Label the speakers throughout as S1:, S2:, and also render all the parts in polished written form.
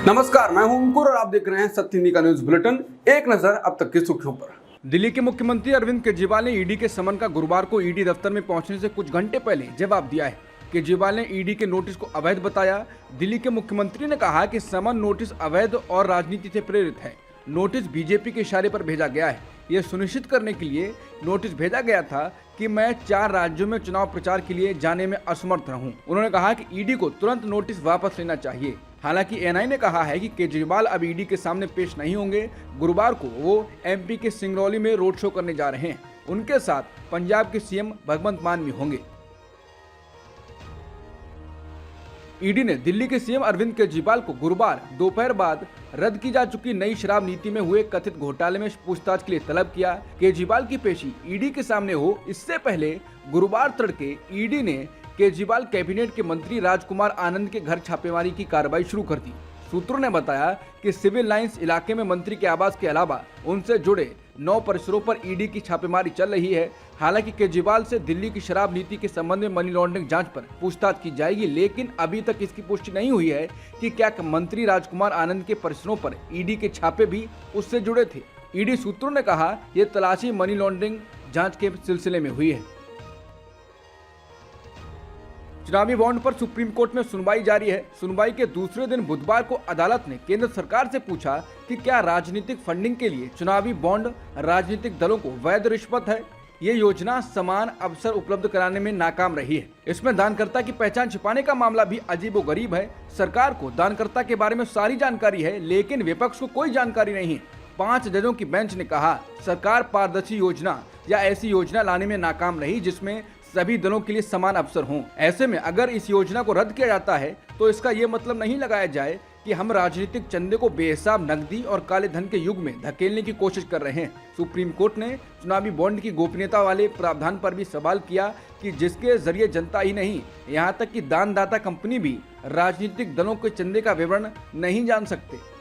S1: नमस्कार, मैं हूं अंकुर और आप देख रहे हैं सत्य हिंदी का न्यूज बुलेटिन। एक नजर अब तक की सुर्खियों पर। दिल्ली के मुख्यमंत्री अरविंद केजरीवाल ने ईडी के समन का गुरुवार को ईडी दफ्तर में पहुंचने से कुछ घंटे पहले जवाब दिया है। केजरीवाल ने ईडी के नोटिस को अवैध बताया। दिल्ली के मुख्यमंत्री ने कहा कि समन नोटिस अवैध और राजनीति से प्रेरित है। नोटिस बीजेपी के इशारे पर भेजा गया है। यह सुनिश्चित करने के लिए नोटिस भेजा गया था कि मैं 4 राज्यों में चुनाव प्रचार के लिए जाने में असमर्थ रहूं। उन्होंने कहा कि ईडी को तुरंत नोटिस वापस लेना चाहिए। हालांकि एएनआई ने कहा है कि केजरीवाल अब ईडी के सामने पेश नहीं होंगे। गुरुवार को वो एमपी के सिंगरौली में रोड शो करने जा रहे हैं। उनके साथ पंजाब के सीएम भगवंत मान भी होंगे। ईडी ने दिल्ली के सीएम अरविंद केजरीवाल को गुरुवार दोपहर बाद रद्द की जा चुकी नई शराब नीति में हुए कथित घोटाले में पूछताछ के लिए तलब किया। केजरीवाल की पेशी ईडी के सामने हो इससे पहले गुरुवार तड़के ईडी ने केजरीवाल कैबिनेट के मंत्री राजकुमार आनंद के घर छापेमारी की कार्रवाई शुरू कर दी। सूत्रों ने बताया कि सिविल लाइंस इलाके में मंत्री के आवास के अलावा उनसे जुड़े 9 परिसरों पर ईडी की छापेमारी चल रही है। हालांकि केजरीवाल से दिल्ली की शराब नीति के संबंध में मनी लॉन्ड्रिंग जांच पर पूछताछ की जाएगी, लेकिन अभी तक इसकी पुष्टि नहीं हुई है कि क्या मंत्री राजकुमार आनंद के परिसरों पर ईडी के छापे भी उससे जुड़े थे। ईडी सूत्रों ने कहा यह तलाशी मनी लॉन्ड्रिंग जांच के सिलसिले में हुई है। चुनावी बॉन्ड पर सुप्रीम कोर्ट में सुनवाई जारी है। सुनवाई के दूसरे दिन बुधवार को अदालत ने केंद्र सरकार से पूछा कि क्या राजनीतिक फंडिंग के लिए चुनावी बॉन्ड राजनीतिक दलों को वैध रिश्वत है। ये योजना समान अवसर उपलब्ध कराने में नाकाम रही है। इसमें दानकर्ता की पहचान छिपाने का मामला भी अजीबोगरीब है। सरकार को दानकर्ता के बारे में सारी जानकारी है, लेकिन विपक्ष को कोई जानकारी नहीं है। 5 जजों की बेंच ने कहा सरकार पारदर्शी योजना या ऐसी योजना लाने में नाकाम रही जिसमें सभी दलों के लिए समान अवसर हों। ऐसे में अगर इस योजना को रद्द किया जाता है तो इसका ये मतलब नहीं लगाया जाए कि हम राजनीतिक चंदे को बेहिसाब नकदी और काले धन के युग में धकेलने की कोशिश कर रहे हैं। सुप्रीम कोर्ट ने चुनावी बॉन्ड की गोपनीयता वाले प्रावधान पर भी सवाल किया कि जिसके जरिए जनता ही नहीं, यहाँ तक कि दानदाता कंपनी भी राजनीतिक दलों के चंदे का विवरण नहीं जान सकते।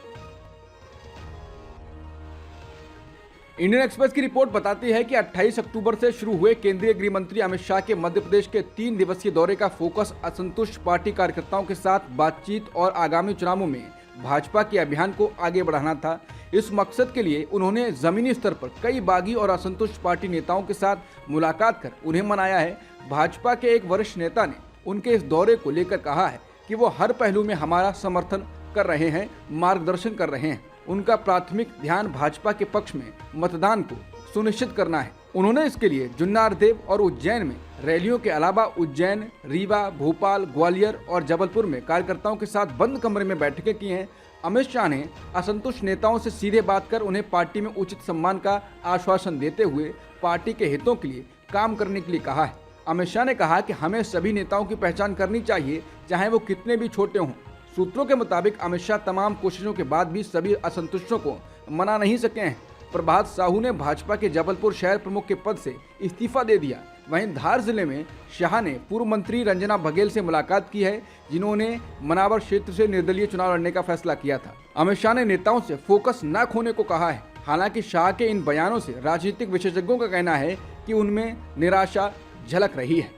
S1: इंडियन एक्सप्रेस की रिपोर्ट बताती है कि 28 अक्टूबर से शुरू हुए केंद्रीय गृह मंत्री अमित शाह के मध्य प्रदेश के 3 दिवसीय दौरे का फोकस असंतुष्ट पार्टी कार्यकर्ताओं के साथ बातचीत और आगामी चुनावों में भाजपा के अभियान को आगे बढ़ाना था। इस मकसद के लिए उन्होंने जमीनी स्तर पर कई बागी और असंतुष्ट पार्टी नेताओं के साथ मुलाकात कर उन्हें मनाया है। भाजपा के एक वरिष्ठ नेता ने उनके इस दौरे को लेकर कहा है कि वो हर पहलू में हमारा समर्थन कर रहे हैं, मार्गदर्शन कर रहे हैं। उनका प्राथमिक ध्यान भाजपा के पक्ष में मतदान को सुनिश्चित करना है। उन्होंने इसके लिए जुन्नारदेव और उज्जैन में रैलियों के अलावा उज्जैन, रीवा, भोपाल, ग्वालियर और जबलपुर में कार्यकर्ताओं के साथ बंद कमरे में बैठकें की हैं। अमित शाह ने असंतुष्ट नेताओं से सीधे बात कर उन्हें पार्टी में उचित सम्मान का आश्वासन देते हुए पार्टी के हितों के लिए काम करने के लिए कहा है। अमित शाह ने कहा कि हमें सभी नेताओं की पहचान करनी चाहिए, चाहे वो कितने भी छोटे हों। सूत्रों के मुताबिक अमित शाह तमाम कोशिशों के बाद भी सभी असंतुष्टों को मना नहीं सके हैं। प्रभात साहू ने भाजपा के जबलपुर शहर प्रमुख के पद से इस्तीफा दे दिया। वहीं धार जिले में शाह ने पूर्व मंत्री रंजना बघेल से मुलाकात की है, जिन्होंने मनावर क्षेत्र से निर्दलीय चुनाव लड़ने का फैसला किया था। अमित शाह ने नेताओं से फोकस न खोने को कहा है। हालांकि शाह के इन बयानों से राजनीतिक विशेषज्ञों का कहना है कि उनमें निराशा झलक रही है।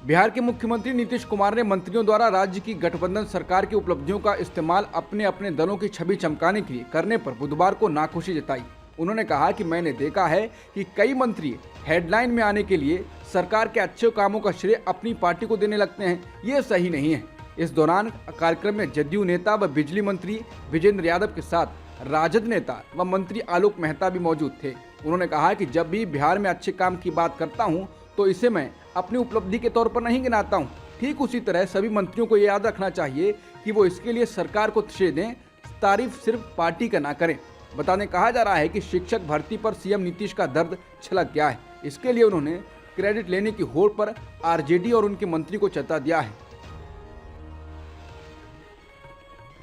S1: बिहार के मुख्यमंत्री नीतीश कुमार ने मंत्रियों द्वारा राज्य की गठबंधन सरकार की उपलब्धियों का इस्तेमाल अपने अपने दलों की छवि चमकाने के लिए करने पर बुधवार को नाखुशी जताई। उन्होंने कहा कि मैंने देखा है कि कई मंत्री हेडलाइन में आने के लिए सरकार के अच्छे कामों का श्रेय अपनी पार्टी को देने लगते हैं। ये सही नहीं है। इस दौरान कार्यक्रम में जदयू नेता व बिजली मंत्री विजेंद्र यादव के साथ राजद नेता व मंत्री आलोक मेहता भी मौजूद थे। उन्होंने कहा कि जब भी बिहार में अच्छे काम की बात करता हूँ तो इसे मैं अपनी उपलब्धि के तौर पर नहीं गिनाता हूं। ठीक उसी तरह सभी मंत्रियों को यह याद रखना चाहिए कि वो इसके लिए सरकार को श्रेय दें, तारीफ सिर्फ पार्टी का ना करें। बताने कहा जा रहा है कि शिक्षक भर्ती पर सीएम नीतीश का दर्द छलक गया है। इसके लिए उन्होंने क्रेडिट लेने की होड़ पर आरजेडी और उनके मंत्री को चेता दिया है।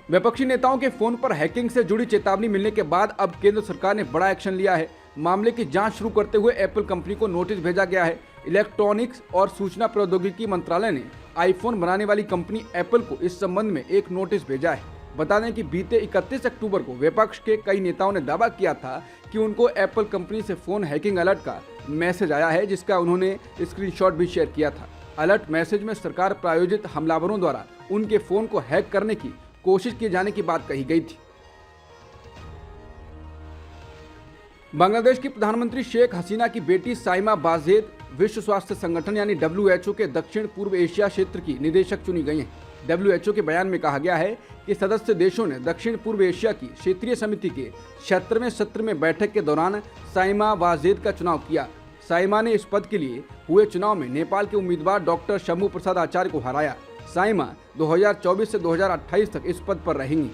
S1: विपक्षी नेताओं के फोन पर हैकिंग से जुड़ी चेतावनी मिलने के बाद अब केंद्र सरकार ने बड़ा एक्शन लिया है। मामले की जांच शुरू करते हुए एप्पल कंपनी को नोटिस भेजा गया है। इलेक्ट्रॉनिक्स और सूचना प्रौद्योगिकी मंत्रालय ने आईफोन बनाने वाली कंपनी एप्पल को इस संबंध में एक नोटिस भेजा है। बता दें कि बीते 31 अक्टूबर को विपक्ष के कई नेताओं ने दावा किया था कि उनको एप्पल कंपनी से फोन हैकिंग अलर्ट का मैसेज आया है, जिसका उन्होंने स्क्रीनशॉट भी शेयर किया था। अलर्ट मैसेज में सरकार प्रायोजित हमलावरों द्वारा उनके फोन को हैक करने की कोशिश किए जाने की बात कही गई थी। बांग्लादेश की प्रधानमंत्री शेख हसीना की बेटी साइमा बाजेद विश्व स्वास्थ्य संगठन यानी WHO के दक्षिण पूर्व एशिया क्षेत्र की निदेशक चुनी गई हैं। WHO के बयान में कहा गया है कि सदस्य देशों ने दक्षिण पूर्व एशिया की क्षेत्रीय समिति के 76वें सत्र में बैठक के दौरान साइमा बाजेद का चुनाव किया। साइमा ने इस पद के लिए हुए चुनाव में नेपाल के उम्मीदवार डॉक्टर शंभू प्रसाद आचार्य को हराया। साइमा 2024 से 2028 तक इस पद पर रहेंगी।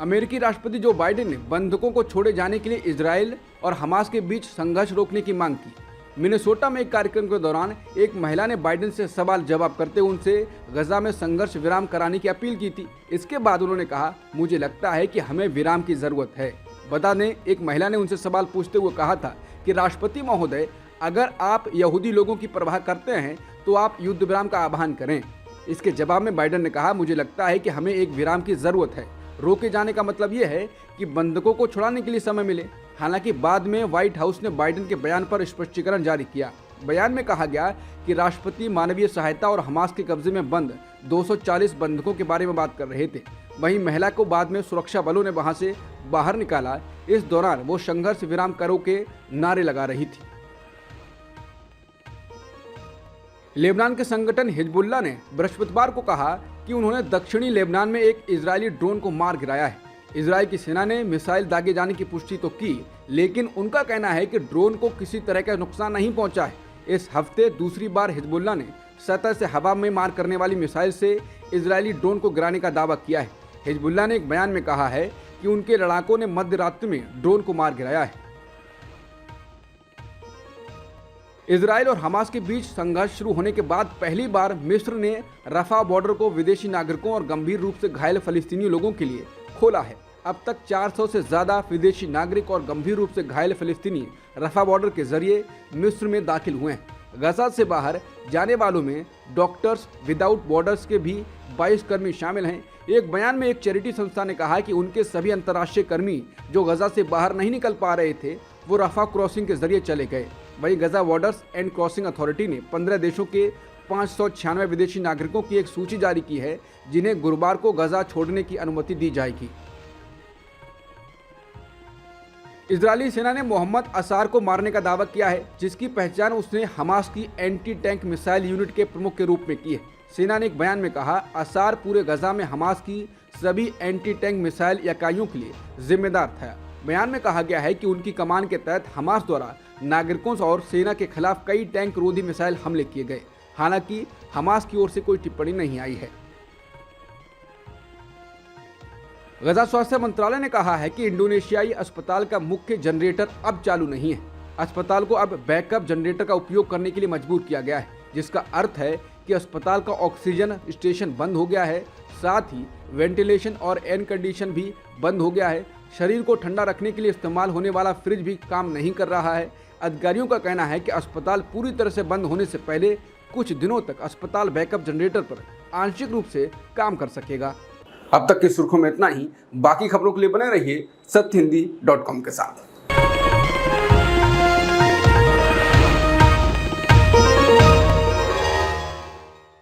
S1: अमेरिकी राष्ट्रपति जो बाइडेन ने बंधकों को छोड़े जाने के लिए इजराइल और हमास के बीच संघर्ष रोकने की मांग की। मिनेसोटा में एक कार्यक्रम के दौरान एक महिला ने बाइडेन से सवाल जवाब करते हुए उनसे गजा में संघर्ष विराम कराने की अपील की थी। इसके बाद उन्होंने कहा, मुझे लगता है कि हमें विराम की जरूरत है। बता दें, एक महिला ने उनसे सवाल पूछते हुए कहा था कि राष्ट्रपति महोदय, अगर आप यहूदी लोगों की परवाह करते हैं तो आप युद्ध विराम का आह्वान करें। इसके जवाब में बाइडेन ने कहा, मुझे लगता है कि हमें एक विराम की जरूरत है। रोके जाने का मतलब यह है कि बंधकों को छुड़ाने के लिए समय मिले। हालांकि बाद में व्हाइट हाउस ने बाइडेन के बयान पर स्पष्टीकरण जारी किया। बयान में कहा गया कि राष्ट्रपति मानवीय सहायता और हमास के कब्जे में बंद 240 बंधकों के बारे में बात कर रहे थे। वहीं महिला को बाद में सुरक्षा बलों ने वहां से बाहर निकाला। इस दौरान वो संघर्ष विराम करो के नारे लगा रही थी। लेबनान के संगठन हिजबुल्लाह ने बृहस्पतिवार को कहा कि उन्होंने दक्षिणी लेबनान में एक इजरायली ड्रोन को मार गिराया है। इजरायल की सेना ने मिसाइल दागे जाने की पुष्टि तो की, लेकिन उनका कहना है कि ड्रोन को किसी तरह का नुकसान नहीं पहुंचा है। इस हफ्ते दूसरी बार हिजबुल्लाह ने सतह से हवा में मार करने वाली मिसाइल से इजरायली ड्रोन को गिराने का दावा किया है। हिजबुल्लाह ने एक बयान में कहा है कि उनके लड़ाकों ने मध्य रात्रि में ड्रोन को मार गिराया है। इजराइल और हमास के बीच संघर्ष शुरू होने के बाद पहली बार मिस्र ने रफा बॉर्डर को विदेशी नागरिकों और गंभीर रूप से घायल फलस्तीनी लोगों के लिए खोला है। अब तक 400 से ज्यादा विदेशी नागरिक और गंभीर रूप से घायल फलस्तीनी रफा बॉर्डर के जरिए मिस्र में दाखिल हुए हैं। गजा से बाहर जाने वालों में डॉक्टर्स विदाउट बॉर्डर्स के भी 22 कर्मी शामिल हैं। एक बयान में एक चैरिटी संस्था ने कहा कि उनके सभी अंतर्राष्ट्रीय कर्मी जो गजा से बाहर नहीं निकल पा रहे थे वो रफा क्रॉसिंग के जरिए चले गए। वहीं गजा बॉर्डर्स एंड क्रॉसिंग अथॉरिटी ने 15 देशों के 596 विदेशी नागरिकों की एक सूची जारी की है जिन्हें गुरुवार को गजा छोड़ने की अनुमति दी जाएगी। इजरायली सेना ने मोहम्मद असार को मारने का दावा किया है, जिसकी पहचान उसने हमास की एंटी टैंक मिसाइल यूनिट के प्रमुख के रूप में की है। सेना ने एक बयान में कहा, असार पूरे गजा में हमास की सभी एंटी टैंक मिसाइल इकाइयों के लिए जिम्मेदार था। बयान में कहा गया है कि उनकी कमान के तहत हमास द्वारा नागरिकों और सेना के खिलाफ कई टैंक रोधी मिसाइल हमले किए गए। हालांकि हमास की ओर से कोई टिप्पणी नहीं आई है। गजा स्वास्थ्य मंत्रालय ने कहा है कि इंडोनेशियाई अस्पताल का मुख्य जनरेटर अब चालू नहीं है। अस्पताल को अब बैकअप जनरेटर का उपयोग करने के लिए मजबूर किया गया है, जिसका अर्थ है कि अस्पताल का ऑक्सीजन स्टेशन बंद हो गया है। साथ ही वेंटिलेशन और एयर कंडीशन भी बंद हो गया है। शरीर को ठंडा रखने के लिए इस्तेमाल होने वाला फ्रिज भी काम नहीं कर रहा है। अधिकारियों का कहना है कि अस्पताल पूरी तरह से बंद होने से पहले कुछ दिनों तक अस्पताल बैकअप जनरेटर पर आंशिक रूप से काम कर सकेगा। अब तक की सुर्खियों में इतना ही। बाकी खबरों के लिए बने रहिए सत्यहिंदी.com के साथ।